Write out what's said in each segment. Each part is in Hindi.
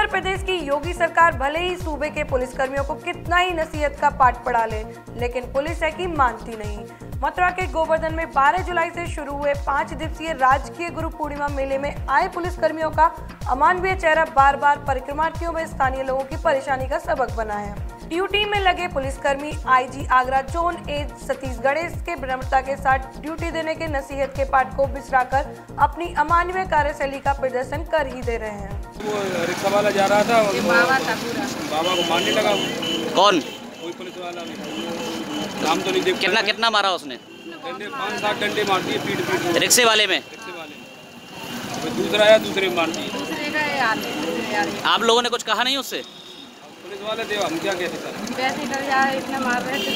उत्तर प्रदेश की योगी सरकार भले ही सूबे के पुलिसकर्मियों को कितना ही नसीहत का पाठ पढ़ा ले, लेकिन पुलिस है कि मानती नहीं। मथुरा के गोवर्धन में 12 जुलाई से शुरू हुए 5 दिवसीय राजकीय गुरु पूर्णिमा मेले में आए पुलिसकर्मियों का अमानवीय चेहरा बार बार परिक्रमार्थियों में स्थानीय लोगों की परेशानी का सबक बना है। ड्यूटी में लगे पुलिसकर्मी IG Agra zone A Satish Ganesh के विनम्रता के साथ ड्यूटी देने के नसीहत के पाठ को बिसराकर अपनी अमानवीय कार्यशैली का प्रदर्शन कर ही दे रहे हैं। वो रिक्शा वाला जा रहा था, बाबा को मारने लगा। कौन? कोई पुलिस वाला नहीं, नाम तो नहीं देख। कितना मारा उसने? डंडे 5-7 डंडे मार दिए पीठ। रिक्शे वाले में? रिक्शे वाले में। दूसरा आया, दूसरे मार दिए। आप लोगों ने कुछ कहा नहीं उससे? पुलिस वाले थे, हम क्या कहते सर। वैसे डर जा इतना मार रहे थे।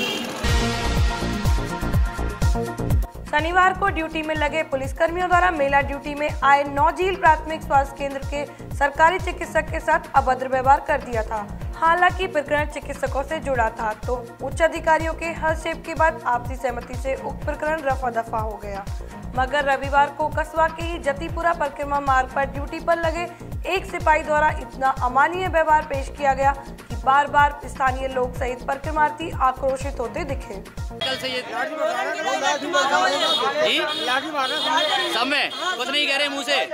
शनिवार को ड्यूटी में लगे पुलिसकर्मियों द्वारा मेला ड्यूटी में आए नौझील प्राथमिक स्वास्थ्य केंद्र के सरकारी चिकित्सक के साथ अभद्र व्यवहार कर दिया था। हालांकि प्रकरण चिकित्सकों से जुड़ा था, तो उच्च अधिकारियों के हस्तक्षेप के बाद आपसी सहमति से उक्त प्रकरण रफा दफा हो गया। मगर रविवार को कस्बा के ही जतीपुरा परिक्रमा मार्ग पर ड्यूटी पर लगे एक सिपाही द्वारा इतना अमानवीय व्यवहार पेश किया गया कि बार बार स्थानीय लोग सहित परिक्रमार्थी आक्रोशित होते दिखे। कल से ये सब में कुछ नहीं कह रहे मुंह से।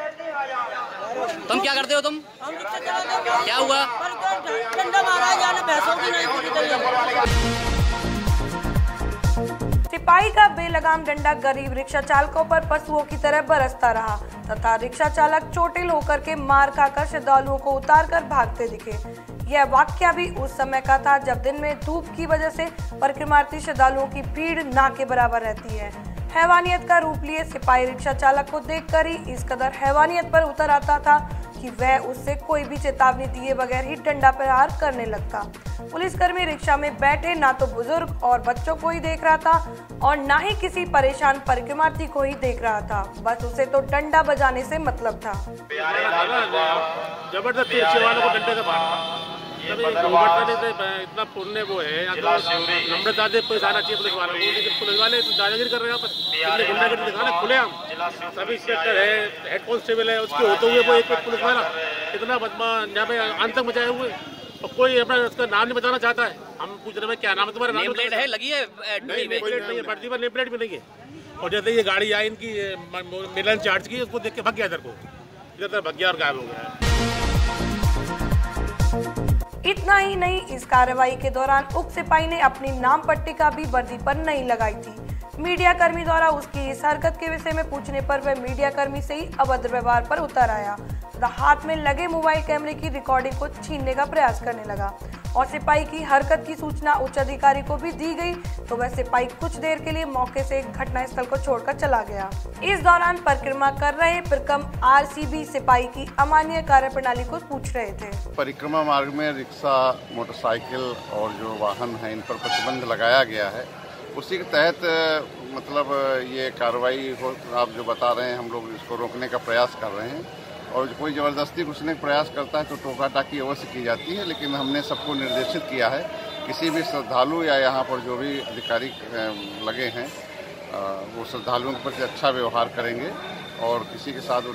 तुम क्या करते हो? तुम क्या हुआ? सिपाही का बेलगाम डंडा गरीब रिक्शा चालकों पर पशुओं की तरह बरसता रहा तथा रिक्शा चालक चोटिल होकर के मार खाकर श्रद्धालुओं को उतारकर भागते दिखे। यह वाकया भी उस समय का था जब दिन में धूप की वजह से परिक्रमार्थी श्रद्धालुओं की भीड़ ना के बराबर रहती है। हैवानियत का रूप लिए सिपाही रिक्शा चालक को देखकर ही इस कदर हैवानियत पर उतर आता था कि वह उससे कोई भी चेतावनी दिए बगैर ही डंडा प्रहार करने लगता। पुलिसकर्मी रिक्शा में बैठे ना तो बुजुर्ग और बच्चों को ही देख रहा था और ना ही किसी परेशान परिक्रमार्थी को ही देख रहा था, बस उसे तो डंडा बजाने से मतलब था। जबरदस्त रिक्शे वालों को डंडे से मारना, इतना पुण्य वो है या तो नम्रता से पुलिस आना चाहिए पुलिस वालों को, लेकिन पुलिस वाले तो दादागिरी कर रहे हैं। यहाँ पर गुंडागर्दी दिखाना खुलेआम। सब इंस्पेक्टर है, हेड कांस्टेबल है, उसके होते हुए वो एक पुलिस वाला इतना बदमाश यहाँ पे आतंक मचाए हुए और कोई अपना उसका नाम नहीं बताना चाहता है। हम पूछ रहे हैं क्या नाम है तुम्हारा? नेम प्लेट है लगी है? नहीं, नेम प्लेट नहीं है, वर्दी पर नेम प्लेट भी नहीं है। और जैसे ये गाड़ी आई इनकी मिलन चार्ज की, उसको देख के भाग गया इधर को, इधर भाग गया और गायब हो गया। इतना ही नहीं, इस कार्रवाई के दौरान उक्त सिपाही ने अपनी नाम पट्टिका भी वर्दी पर नहीं लगाई थी। मीडिया कर्मी द्वारा उसकी इस हरकत के विषय में पूछने पर वह मीडिया कर्मी से ही अभद्र व्यवहार पर उतर आया तथा हाथ में लगे मोबाइल कैमरे की रिकॉर्डिंग को छीनने का प्रयास करने लगा और सिपाही की हरकत की सूचना उच्च अधिकारी को भी दी गई, तो वह सिपाही कुछ देर के लिए मौके से घटनास्थल को छोड़कर चला गया। इस दौरान परिक्रमा कर रहे परिक्रम आरसीबी सिपाही की अमानवीय कार्यप्रणाली को पूछ रहे थे। परिक्रमा मार्ग में रिक्शा, मोटरसाइकिल और जो वाहन है इन पर प्रतिबंध लगाया गया है। उसी के तहत मतलब ये कार्रवाई हो, आप जो बता रहे हैं, हम लोग इसको रोकने का प्रयास कर रहे हैं और कोई ज़बरदस्ती घुसने का प्रयास करता है तो टोका टाकी अवश्य की जाती है। लेकिन हमने सबको निर्देशित किया है, किसी भी श्रद्धालु या यहाँ पर जो भी अधिकारी लगे हैं वो श्रद्धालुओं के प्रति अच्छा व्यवहार करेंगे और किसी के साथ वो